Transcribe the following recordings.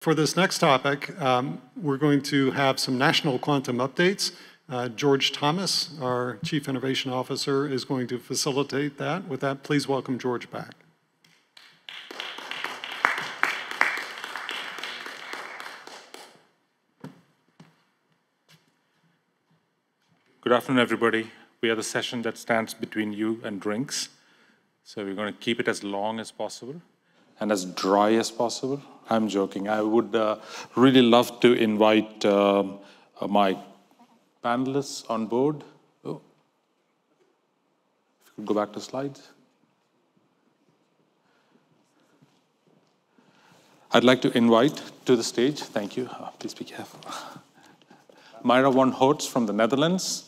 For this next topic, we're going to have some national quantum updates. George Thomas, our Chief Innovation Officer, is going to facilitate that. With that, please welcome George back. Good afternoon, everybody. We are the session that stands between you and drinks. So we're going to keep it as long as possible and as dry as possible. I'm joking. I would really love to invite my panelists on board. Oh. If you could go back to slides. I'd like to invite to the stage, thank you, please be careful, Mayra von Houts from the Netherlands,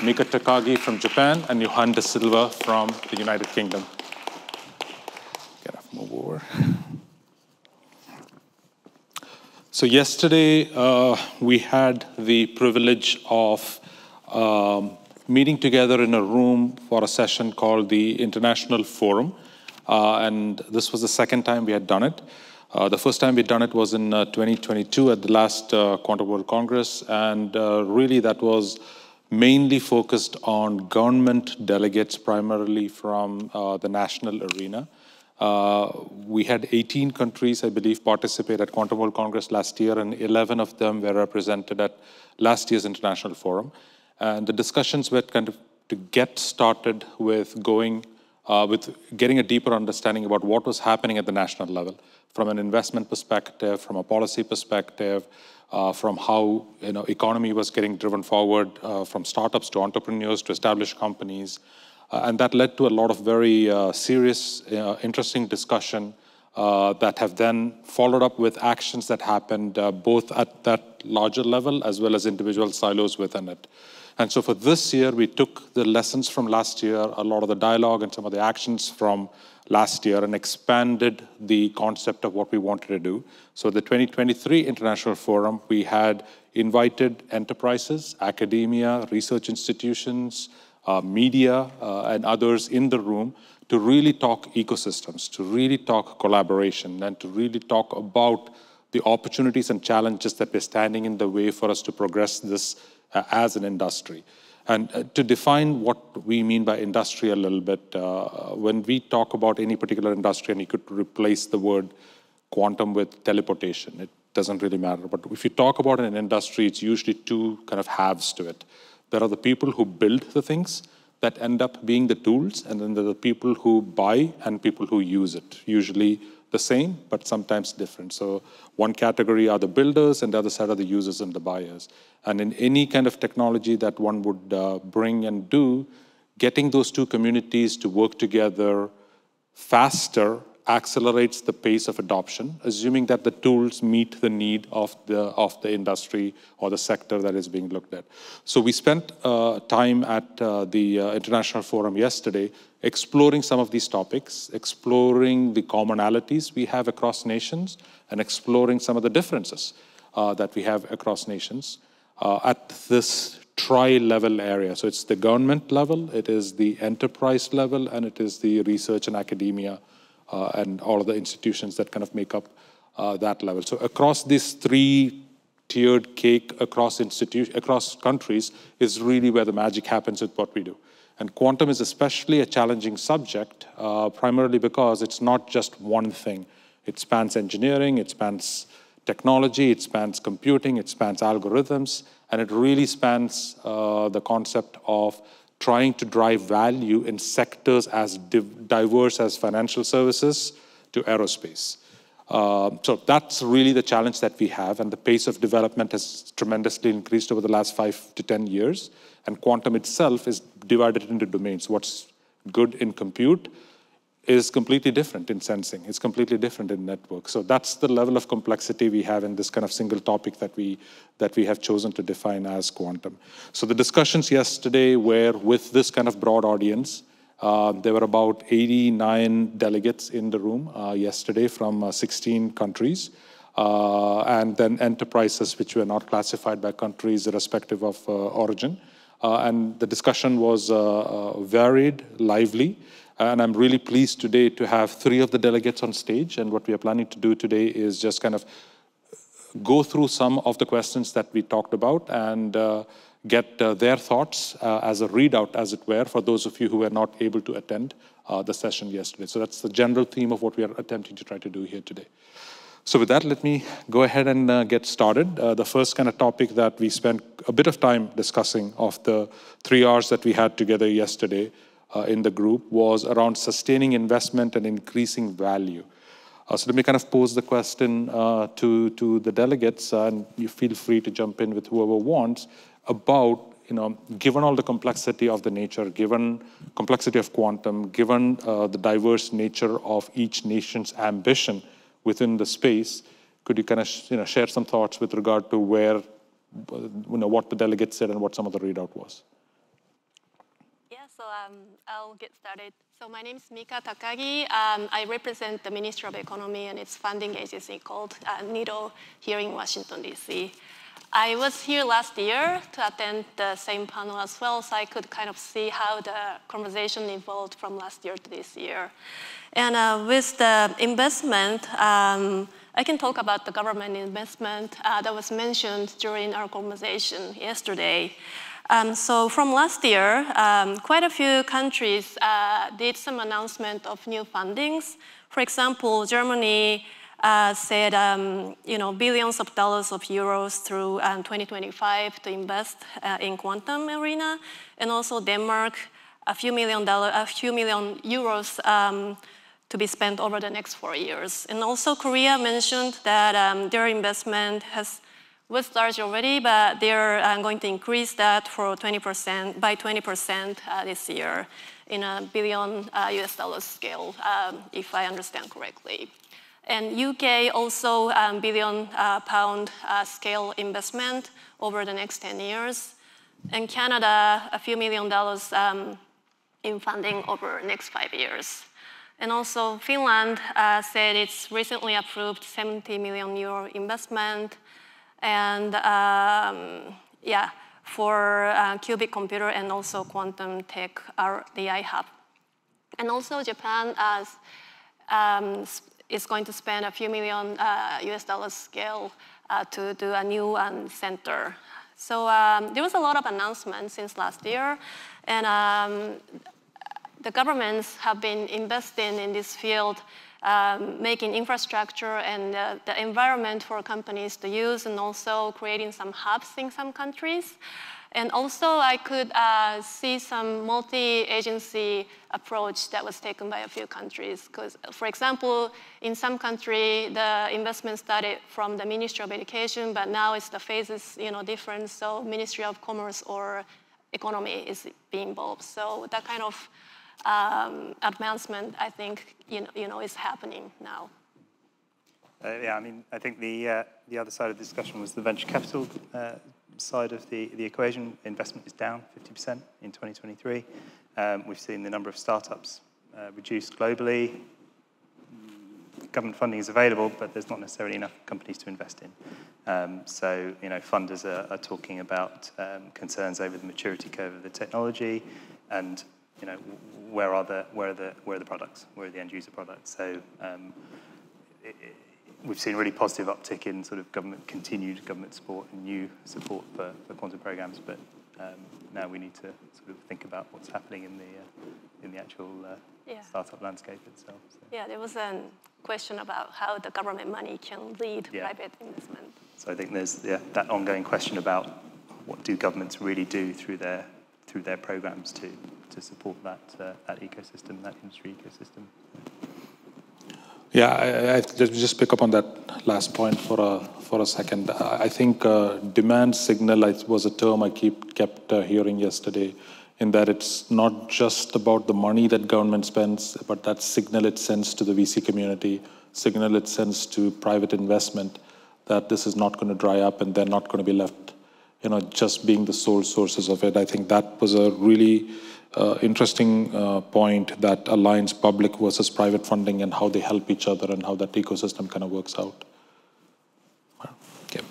Mika Takagi from Japan, and Johann de Silva from the United Kingdom. Get off, move over. So yesterday, we had the privilege of meeting together in a room for a session called the International Forum. And this was the second time we had done it. The first time we'd done it was in 2022 at the last Quantum World Congress. And really that was mainly focused on government delegates, primarily from the national arena. We had 18 countries, I believe, participate at Quantum World Congress last year, and 11 of them were represented at last year's International Forum. And the discussions were kind of to get started with getting a deeper understanding about what was happening at the national level, from an investment perspective, from a policy perspective, from how economy was getting driven forward, from startups to entrepreneurs to established companies. And that led to a lot of very serious, interesting discussion that have then followed up with actions that happened both at that larger level as well as individual silos within it. And so for this year, we took the lessons from last year, a lot of the dialogue and some of the actions from last year, and expanded the concept of what we wanted to do. So the 2023 International Forum, we had invited enterprises, academia, research institutions, media, and others in the room to really talk ecosystems, to really talk collaboration, and to really talk about the opportunities and challenges that we're standing in the way for us to progress this as an industry. And to define what we mean by industry a little bit, when we talk about any particular industry, and you could replace the word quantum with teleportation, it doesn't really matter. But if you talk about an industry, it's usually two kind of halves to it. There are the people who build the things that end up being the tools, and then there are the people who buy and people who use it, usually the same, but sometimes different. So one category are the builders, and the other side are the users and the buyers. And in any kind of technology that one would bring and do, getting those two communities to work together faster accelerates the pace of adoption, assuming that the tools meet the need of the industry or the sector that is being looked at. So we spent time at the International Forum yesterday exploring some of these topics, exploring the commonalities we have across nations, and exploring some of the differences that we have across nations at this tri-level area. So it's the government level, it is the enterprise level, and it is the research and academia and all of the institutions that kind of make up that level. So across these three-tiered cake, across countries, is really where the magic happens with what we do. And quantum is especially a challenging subject, primarily because it's not just one thing. It spans engineering, it spans technology, it spans computing, it spans algorithms, and it really spans the concept of trying to drive value in sectors as diverse as financial services to aerospace. So that's really the challenge that we have, and the pace of development has tremendously increased over the last 5 to 10 years, and quantum itself is divided into domains. What's good in compute is completely different in sensing. It's completely different in network. So that's the level of complexity we have in this kind of single topic that we have chosen to define as quantum. So the discussions yesterday were with this kind of broad audience. There were about 89 delegates in the room yesterday from 16 countries. And then enterprises which were not classified by countries irrespective of origin. And the discussion was varied, lively. And I'm really pleased today to have 3 of the delegates on stage. And what we are planning to do today is just kind of go through some of the questions that we talked about and get their thoughts as a readout, as it were, for those of you who were not able to attend the session yesterday. So that's the general theme of what we are attempting to try to do here today. So with that, let me go ahead and get started. The first kind of topic that we spent a bit of time discussing of the 3 hours that we had together yesterday in the group was around sustaining investment and increasing value. So let me kind of pose the question to the delegates, and you feel free to jump in with whoever wants, about, given all the complexity of the nature, given complexity of quantum, given the diverse nature of each nation's ambition within the space, could you kind of share some thoughts with regard to where, what the delegates said and what some of the readout was? Yeah, so I'll get started. So my name is Mika Takagi. I represent the Ministry of Economy and its funding agency called NIDO here in Washington, D.C. I was here last year to attend the same panel as well, so I could kind of see how the conversation evolved from last year to this year. And with the investment, I can talk about the government investment that was mentioned during our conversation yesterday. So from last year, quite a few countries did some announcement of new fundings. For example, Germany said, billions of dollars of euros through 2025 to invest in quantum arena, and also Denmark, a few million euros to be spent over the next 4 years. And also Korea mentioned that their investment was large already, but they're going to increase that for 20% by 20% this year in a billion US dollars scale, if I understand correctly. And UK also billion pound scale investment over the next 10 years. And Canada, a few $million in funding over the next 5 years. And also Finland said it's recently approved 70 million euro investment, and for qubit computer and also quantum tech, the iHub. And also Japan is going to spend a few million US dollars scale to do a new center. So there was a lot of announcements since last year, and the governments have been investing in this field, making infrastructure and the environment for companies to use, and also creating some hubs in some countries. And also I could see some multi-agency approach that was taken by a few countries. Because, for example, in some country, the investment started from the Ministry of Education, but now it's the phases, different. So Ministry of Commerce or Economy is being involved. So that kind of advancement, I think, is happening now. I think the other side of the discussion was the venture capital side of the equation. Investment is down 50% in 2023. We've seen the number of startups reduce globally. Government funding is available, but there's not necessarily enough companies to invest in. So funders are talking about concerns over the maturity curve of the technology, and where are the products? Where are the end user products? So we've seen a really positive uptick in sort of continued government support and new support for quantum programs, but now we need to sort of think about what's happening in the actual startup landscape itself. So. Yeah, there was a question about how the government money can lead private investment. So I think there's that ongoing question about what do governments really do through their programs to support that ecosystem, that industry ecosystem. Yeah, I just pick up on that last point for a second. I think demand signal was a term I kept hearing yesterday, in that it's not just about the money that government spends, but that signal it sends to the VC community, signal it sends to private investment, that this is not going to dry up and they're not going to be left, just being the sole sources of it. I think that was a really interesting point that aligns public versus private funding and how they help each other and how that ecosystem kind of works out. Okay.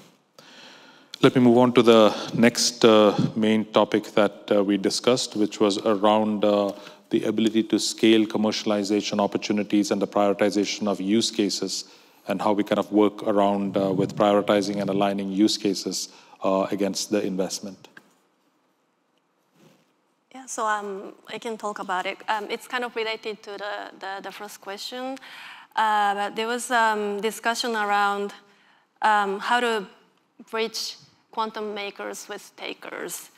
Let me move on to the next main topic that we discussed, which was around the ability to scale commercialization opportunities and the prioritization of use cases and how we kind of work around with prioritizing and aligning use cases against the investment. Yeah, so I can talk about it. It's kind of related to the first question. But there was discussion around how to bridge quantum makers with takers,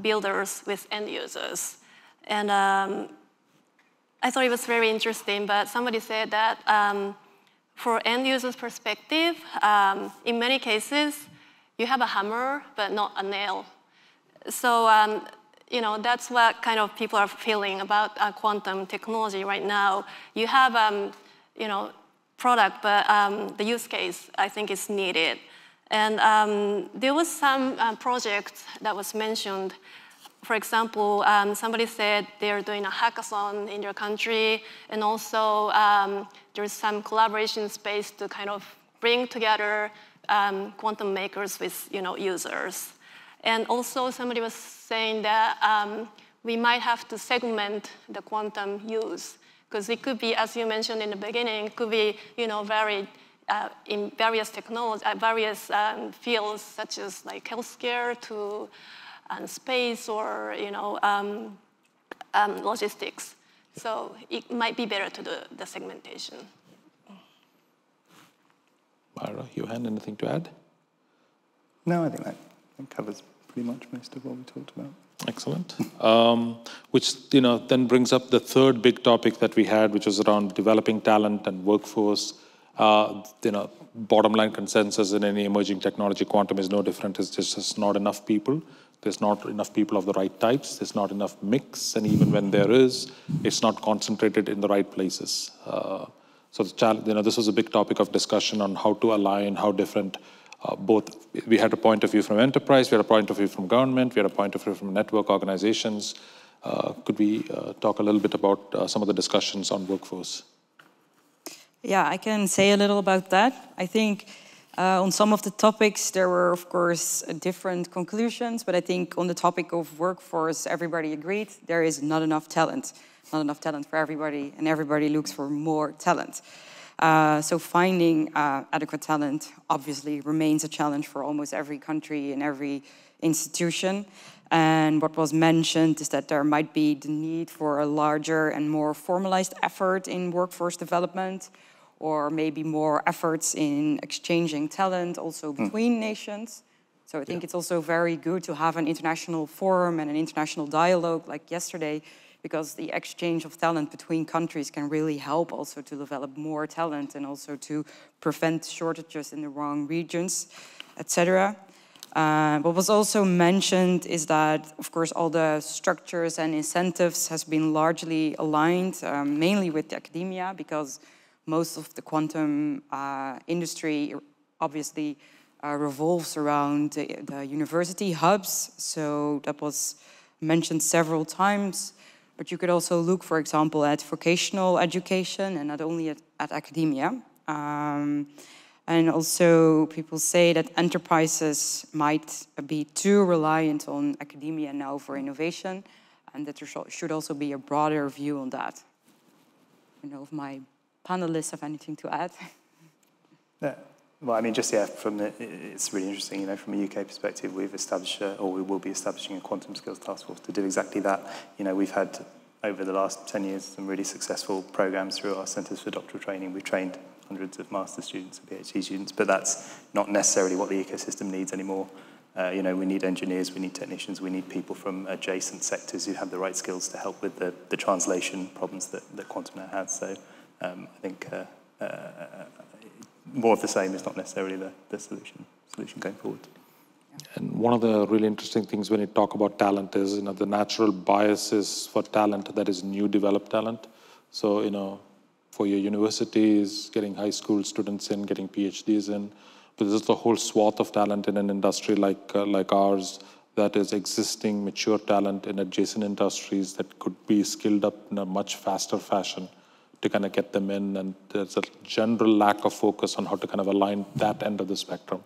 builders with end users. And I thought it was very interesting, but somebody said that for end users' perspective, in many cases, you have a hammer, but not a nail. So, you know, that's what kind of people are feeling about quantum technology right now. You have, you know, product, but the use case, I think, is needed. And there was some project that was mentioned. For example, somebody said they're doing a hackathon in their country, and also there's some collaboration space to kind of bring together quantum makers with, you know, users. And also somebody was saying that we might have to segment the quantum use, because it could be, as you mentioned in the beginning, it could be, you know, very in various technology, various fields, such as like healthcare to space or, you know, logistics. So it might be better to do the segmentation. Mayra, Johann, anything to add? No, I think that covers pretty much most of what we talked about. Excellent. Which, you know, then brings up the third big topic that we had, which was around developing talent and workforce. You know, bottom line consensus in any emerging technology, quantum is no different. It's just not enough people. There's not enough people of the right types. There's not enough mix. And even when there is, it's not concentrated in the right places. So the challenge, you know, this was a big topic of discussion on how to align, how different both, we had a point of view from enterprise, we had a point of view from government, we had a point of view from network organizations. Could we talk a little bit about some of the discussions on workforce? Yeah, I can say a little about that. I think on some of the topics, there were, of course, different conclusions, but I think on the topic of workforce, everybody agreed there is not enough talent for everybody, and everybody looks for more talent. So finding adequate talent obviously remains a challenge for almost every country and every institution. And what was mentioned is that there might be the need for a larger and more formalized effort in workforce development, or maybe more efforts in exchanging talent also between nations. So I think it's also very good to have an international forum and an international dialogue like yesterday, because the exchange of talent between countries can really help also to develop more talent and also to prevent shortages in the wrong regions, etc. What was also mentioned is that, of course, all the structures and incentives has been largely aligned, mainly with the academia, because most of the quantum industry obviously revolves around the university hubs. So that was mentioned several times. But you could also look, for example, at vocational education and not only at academia. And also people say that enterprises might be too reliant on academia now for innovation, and that there should also be a broader view on that. I don't know if my panelists have anything to add. Yeah. Well, I mean, just, yeah, it's really interesting, you know, from a UK perspective, we've established, or we will be establishing a quantum skills task force to do exactly that. You know, we've had, over the last 10 years, some really successful programs through our centres for doctoral training. We've trained hundreds of master's students and PhD students, but that's not necessarily what the ecosystem needs anymore. You know, we need engineers, we need technicians, we need people from adjacent sectors who have the right skills to help with the translation problems that quantum now has. So I think more of the same is not necessarily the solution going forward. And one of the really interesting things when you talk about talent is, you know, the natural biases for talent that is new developed talent. So, you know, for your universities, getting high school students in, getting PhDs in, but there's a whole swath of talent in an industry like ours that is existing mature talent in adjacent industries that could be skilled up in a much faster fashion to kind of get them in. And there's a general lack of focus on how to kind of align that end of the spectrum.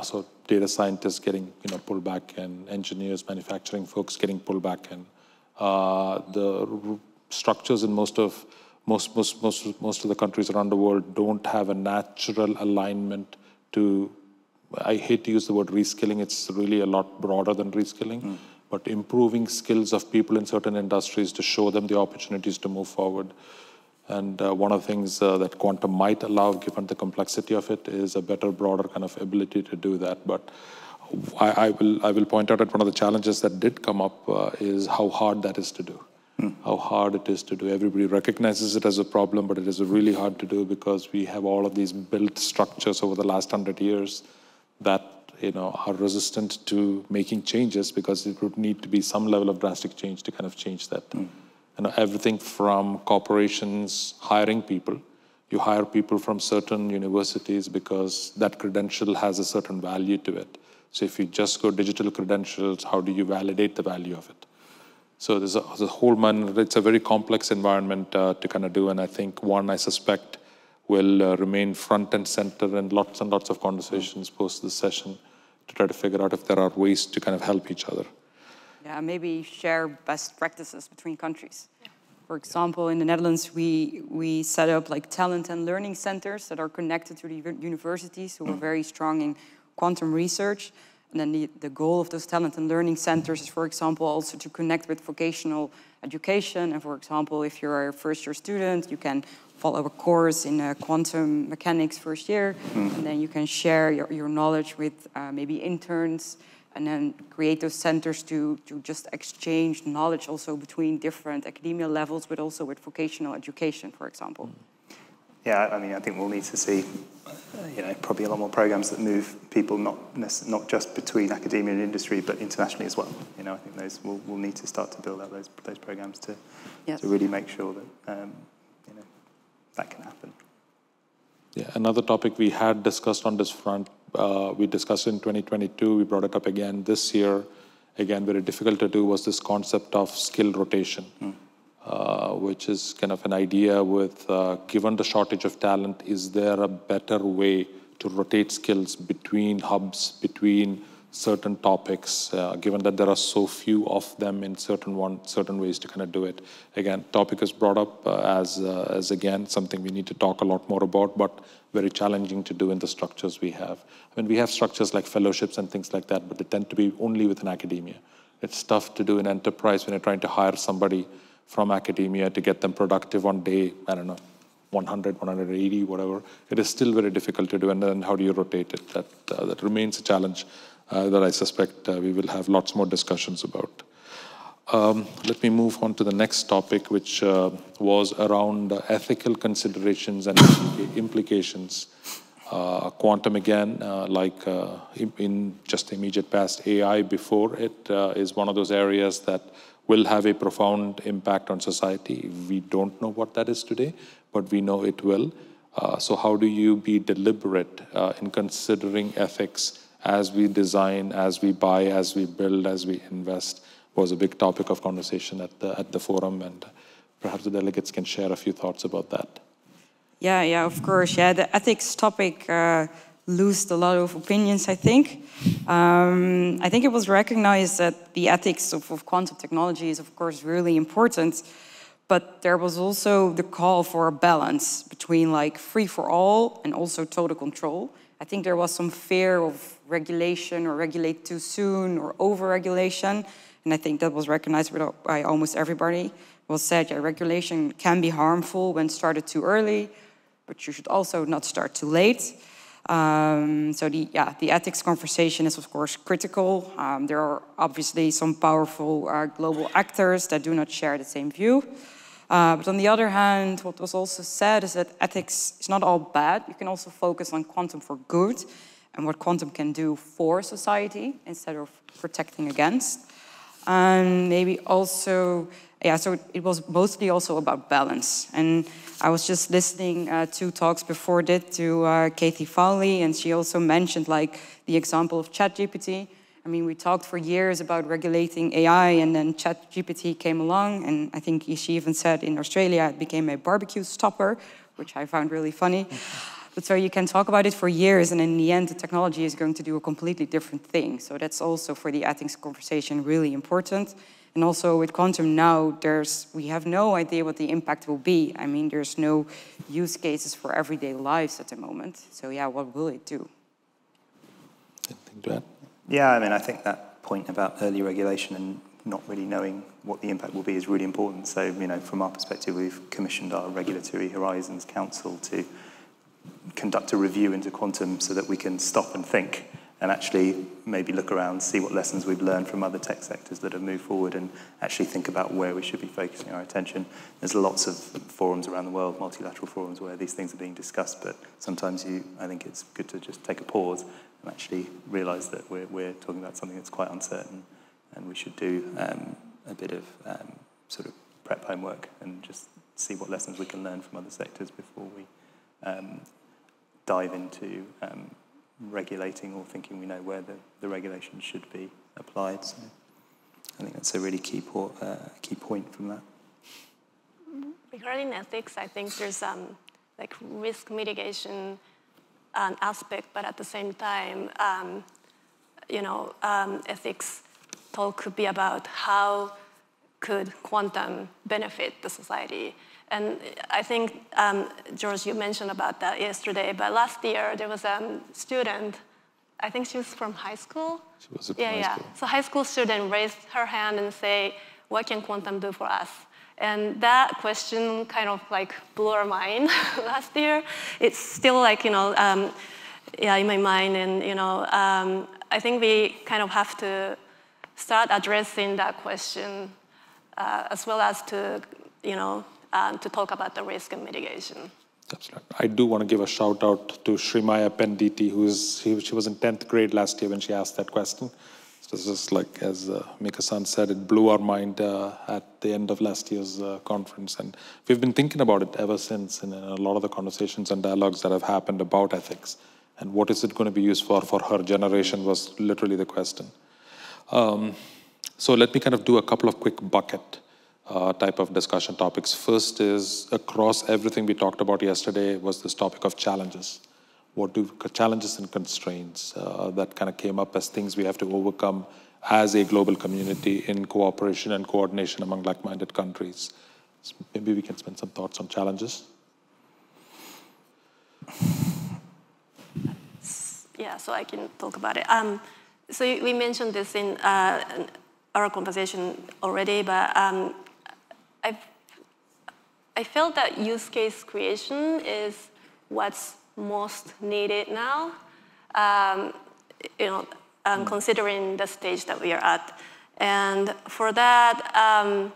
So data scientists getting, you know, pulled back, and engineers, manufacturing folks getting pulled back, and the structures in most most of the countries around the world don't have a natural alignment to, I hate to use the word reskilling, it's really a lot broader than reskilling, but improving skills of people in certain industries to show them the opportunities to move forward. And one of the things that quantum might allow, given the complexity of it, is a better, broader kind of ability to do that. But I will point out that one of the challenges that did come up is how hard that is to do. How hard it is to do. Everybody recognizes it as a problem, but it is really hard to do because we have all of these built structures over the last 100 years that are resistant to making changes, because it would need to be some level of drastic change to kind of change that. Everything from corporations hiring people. You hire people from certain universities because that credential has a certain value to it. So if you just go digital credentials, how do you validate the value of it? So there's a whole it's a very complex environment to kind of do, and I think I suspect will remain front and center in lots and lots of conversations post this session to try to figure out if there are ways to kind of help each other. Yeah, maybe share best practices between countries. For example, in the Netherlands, we set up like talent and learning centers that are connected to the universities who are very strong in quantum research. And then the goal of those talent and learning centers is, for example, also to connect with vocational education. And for example, if you're a first-year student, you can follow a course in quantum mechanics first year, and then you can share your knowledge with maybe interns, and then create those centers to just exchange knowledge also between different academia levels, but also with vocational education, for example. Yeah, I mean, I think we'll need to see, probably a lot more programs that move people not just between academia and industry, but internationally as well. I think those we'll need to start to build out those programs to really make sure that that can happen. Yeah, another topic we had discussed on this front, we discussed in 2022, we brought it up again this year. Again, very difficult to do, was this concept of skill rotation. Which is kind of an idea with, given the shortage of talent, is there a better way to rotate skills between hubs, between certain topics, given that there are so few of them in certain ways to kind of do it. Again, topic is brought up as again, something we need to talk a lot more about, but very challenging to do in the structures we have. I mean, we have structures like fellowships and things like that, but they tend to be only within academia. It's tough to do in enterprise when you're trying to hire somebody from academia to get them productive on day, 100, 180, whatever. It is still very difficult to do, and then how do you rotate it? That remains a challenge that I suspect we will have lots more discussions about. Let me move on to the next topic, which was around ethical considerations and implications. Quantum again, like in just the immediate past, AI before it is one of those areas that will have a profound impact on society. We don't know what that is today, but we know it will. So how do you be deliberate in considering ethics as we design, as we buy, as we build, as we invest? Was a big topic of conversation at the forum, and perhaps the delegates can share a few thoughts about that. Yeah, of course. Yeah, the ethics topic loosed a lot of opinions, I think. I think it was recognized that the ethics of quantum technology is, of course, really important, but there was also the call for a balance between like free for all and also total control. I think there was some fear of regulation or regulate too soon or over-regulation, and I think that was recognized by almost everybody. It was said, yeah, regulation can be harmful when started too early, but you should also not start too late. So the ethics conversation is, of course, critical. There are obviously some powerful global actors that do not share the same view. But on the other hand, what was also said is that ethics is not all bad. You can also focus on quantum for good and what quantum can do for society instead of protecting against. And maybe also, so it was mostly also about balance. And I was just listening 2 talks before that to Katie Fowley, and she also mentioned like the example of ChatGPT. I mean, we talked for years about regulating AI, and then ChatGPT came along, and I think she even said in Australia it became a barbecue stopper, which I found really funny. But so you can talk about it for years, and in the end, the technology is going to do a completely different thing. So that's also for the ethics conversation really important. And also with quantum now, we have no idea what the impact will be. I mean, there's no use cases for everyday lives at the moment. So yeah, what will it do? Anything to add? Yeah, I mean, I think that point about early regulation and not really knowing what the impact will be is really important. So, you know, from our perspective, we've commissioned our Regulatory Horizons Council to conduct a review into quantum so that we can stop and think and actually maybe look around, see what lessons we've learned from other tech sectors that have moved forward and actually think about where we should be focusing our attention. There's lots of forums around the world, multilateral forums, where these things are being discussed, but sometimes I think it's good to just take a pause and actually realise that we're talking about something that's quite uncertain, and we should do a bit of sort of prep homework and just see what lessons we can learn from other sectors before we dive into regulating or thinking we know where the regulation should be applied. So I think that's a really key point from that. Regarding ethics, I think there's like risk mitigation aspect, but at the same time, ethics talk could be about how could quantum benefit the society. And I think, George, you mentioned about that yesterday, but last year there was a student, I think she was from high school. She was from high school. So high school student raised her hand and say, what can quantum do for us? And that question kind of like blew our mind last year. It's still like, in my mind. And, I think we kind of have to start addressing that question as well as to talk about the risk and mitigation. That's right. I do want to give a shout out to Srimaya Penditi, she was in 10th grade last year when she asked that question. So this is like, as Mika-san said, it blew our mind at the end of last year's conference. And we've been thinking about it ever since in a lot of the conversations and dialogues that have happened about ethics. And what is it going to be used for her generation was literally the question. So let me kind of do a couple of quick bucket type of discussion topics. First is, across everything we talked about yesterday was this topic of challenges. What do challenges and constraints that kind of came up as things we have to overcome as a global community in cooperation and coordination among like-minded countries? So maybe we can spend some thoughts on challenges. Yeah, so I can talk about it. So we mentioned this in our conversation already, but I felt that use case creation is what's most needed now, considering the stage that we are at. And for that, I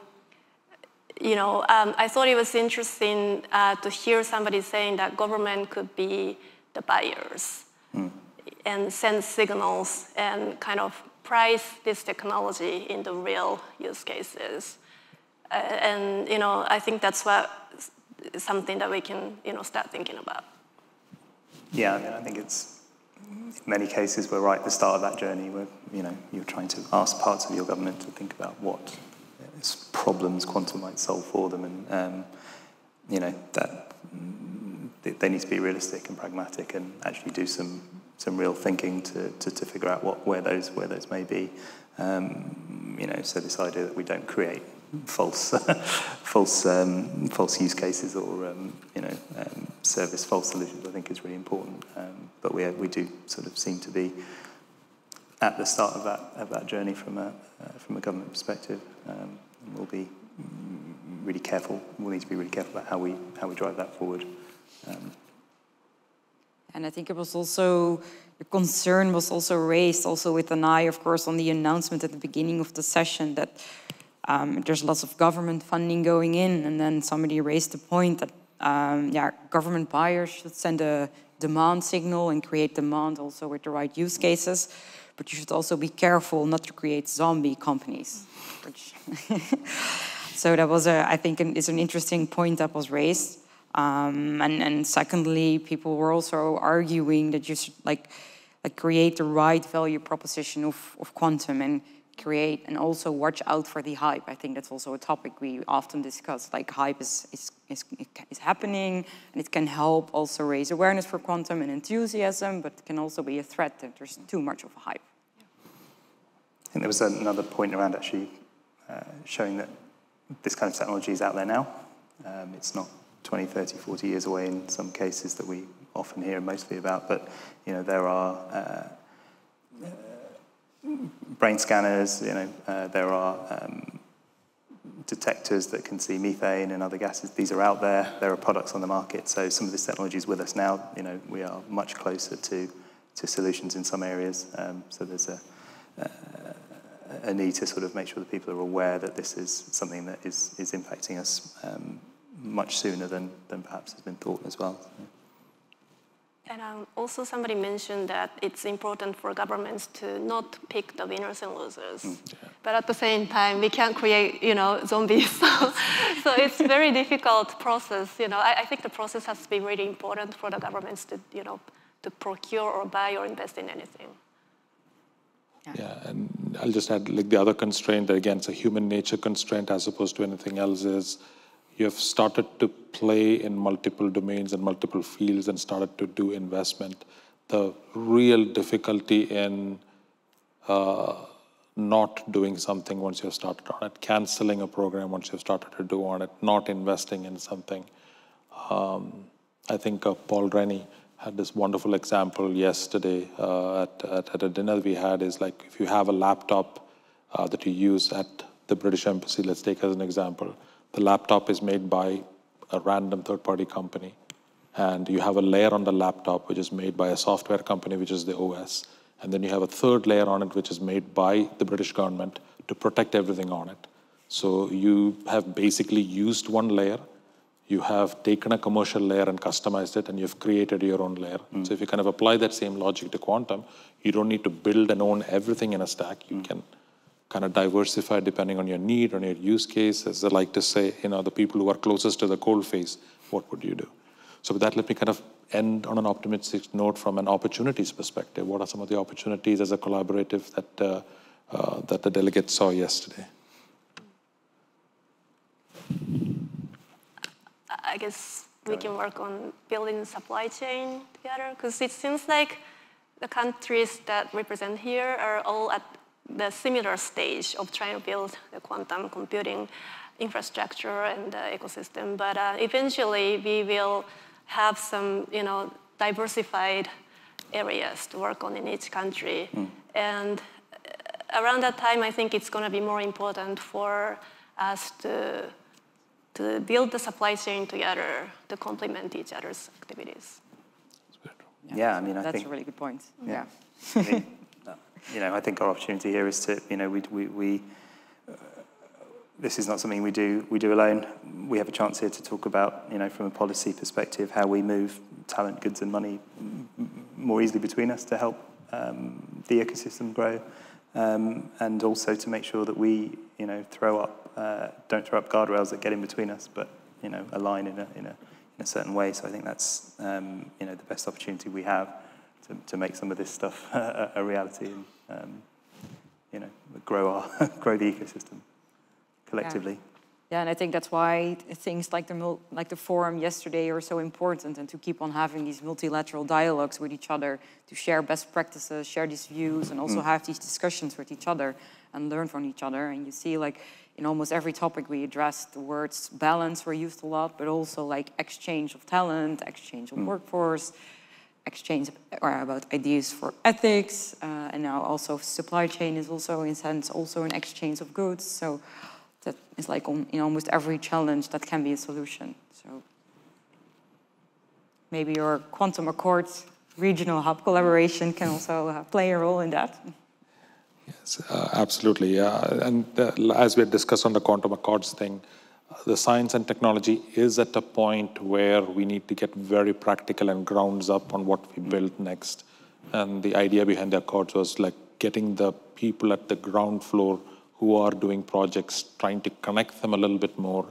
thought it was interesting to hear somebody saying that government could be the buyers and send signals and kind of price this technology in the real use cases. And I think that's something that we can start thinking about. Yeah, I mean, I think it's, in many cases, we're right at the start of that journey where, you're trying to ask parts of your government to think about what problems quantum might solve for them. And, that they need to be realistic and pragmatic and actually do some real thinking to figure out where those may be. So this idea that we don't create false use cases or service false solutions, I think is really important. But we do sort of seem to be at the start of that journey from a government perspective. We'll be really careful. We'll need to be really careful about how we drive that forward. And I think it was also, the concern was also raised also with an eye, of course, on the announcement at the beginning of the session that there's lots of government funding going in, and then somebody raised the point that government buyers should send a demand signal and create demand also with the right use cases, but you should also be careful not to create zombie companies. So that was, I think, is an interesting point that was raised. And secondly, people were also arguing that you should create the right value proposition of quantum and create and also watch out for the hype. I think that's also a topic we often discuss. Like, hype is happening, and it can help also raise awareness for quantum and enthusiasm, but it can also be a threat that there's too much of a hype. I think there was another point around actually showing that this kind of technology is out there now. It's not 20, 30, 40 years away in some cases that we often hear mostly about, but there are brain scanners, there are detectors that can see methane and other gases. These are out there. There are products on the market. So some of this technology is with us now. We are much closer to solutions in some areas. So there's a need to sort of make sure that people are aware that this is something that is impacting us much sooner than perhaps has been thought as well. And also somebody mentioned that it's important for governments to not pick the winners and losers. Yeah. But at the same time, we can't create, zombies. So it's a very difficult process. I think the process has to be really important for the governments to, to procure or buy or invest in anything. Yeah, and I'll just add, the other constraint, that again, it's a human nature constraint as opposed to anything else, is you have started to play in multiple domains and multiple fields and started to do investment. The real difficulty in not doing something once you've started on it, canceling a program once you've started to do on it, not investing in something. I think Paul Rennie had this wonderful example yesterday at a dinner we had, is like, if you have a laptop that you use at the British Embassy, let's take as an example, the laptop is made by a random third-party company, and you have a layer on the laptop which is made by a software company, which is the OS, and then you have a third layer on it which is made by the British government to protect everything on it. So you have basically used one layer, you have taken a commercial layer and customized it, and you've created your own layer. So if you kind of apply that same logic to quantum, you don't need to build and own everything in a stack. You can kind of diversify depending on your need, on your use case. As I like to say, the people who are closest to the coal face, what would you do? So with that, let me kind of end on an optimistic note from an opportunities perspective. What are some of the opportunities as a collaborative that the delegates saw yesterday? I guess we can work on building supply chain together, because it seems like the countries that represent here are all at the similar stage of trying to build the quantum computing infrastructure and the ecosystem. But eventually, we will have some, diversified areas to work on in each country. And around that time, I think it's going to be more important for us to build the supply chain together to complement each other's activities. Yeah, I think that's a really good point. Yeah. I think our opportunity here is to, this is not something we do alone. We have a chance here to talk about, from a policy perspective, how we move talent, goods, and money more easily between us to help the ecosystem grow, and also to make sure that we, don't throw up guardrails that get in between us, but align in a certain way. So I think that's the best opportunity we have to make some of this stuff a reality, and grow the ecosystem collectively. Yeah, and I think that's why things like the forum yesterday are so important, and to keep on having these multilateral dialogues with each other, to share best practices, share these views, and also have these discussions with each other and learn from each other. And you see, like, in almost every topic we address, the words balance were used a lot, but also like exchange of talent, exchange of workforce, exchange about ideas for ethics, and now also supply chain is also, in a sense, also an exchange of goods. So that is like in almost every challenge that can be a solution. So maybe your Quantum Accords regional hub collaboration can also play a role in that. Yes, absolutely. And as we had discussed on the Quantum Accords thing, the science and technology is at a point where we need to get very practical and grounds up on what we build next. And the idea behind the Accords was like getting the people at the ground floor who are doing projects, trying to connect them a little bit more.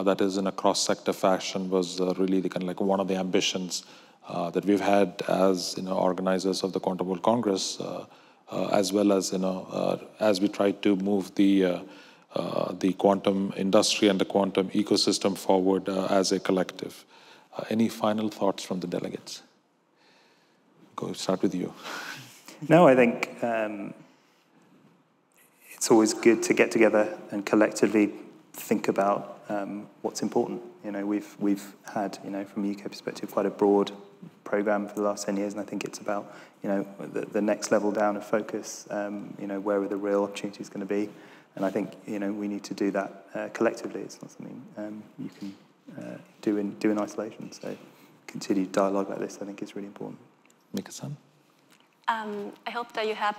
That is in a cross-sector fashion was really the kind of like one of the ambitions that we've had as organizers of the Quantum World Congress, as well as as we try to move the quantum industry and the quantum ecosystem forward as a collective. Any final thoughts from the delegates? Start with you. No, I think it's always good to get together and collectively think about what's important. You know, we've had, you know, from a UK perspective, quite a broad program for the last 10 years, and I think it's about, you know, the next level down of focus. You know, where are the real opportunities going to be? And I think, you know, we need to do that collectively. It's not something you can do in isolation. So continued dialogue like this, I think, is really important. Mika-san? I hope that you have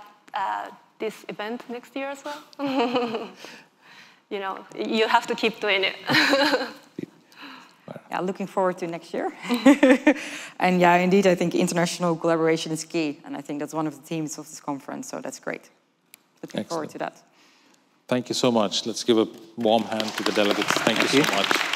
this event next year as well. You know, you have to keep doing it. Yeah, looking forward to next year. And yeah, indeed, I think international collaboration is key. And I think that's one of the themes of this conference, so that's great. Looking forward to that. Thank you so much. Let's give a warm hand to the delegates. Thank you so much.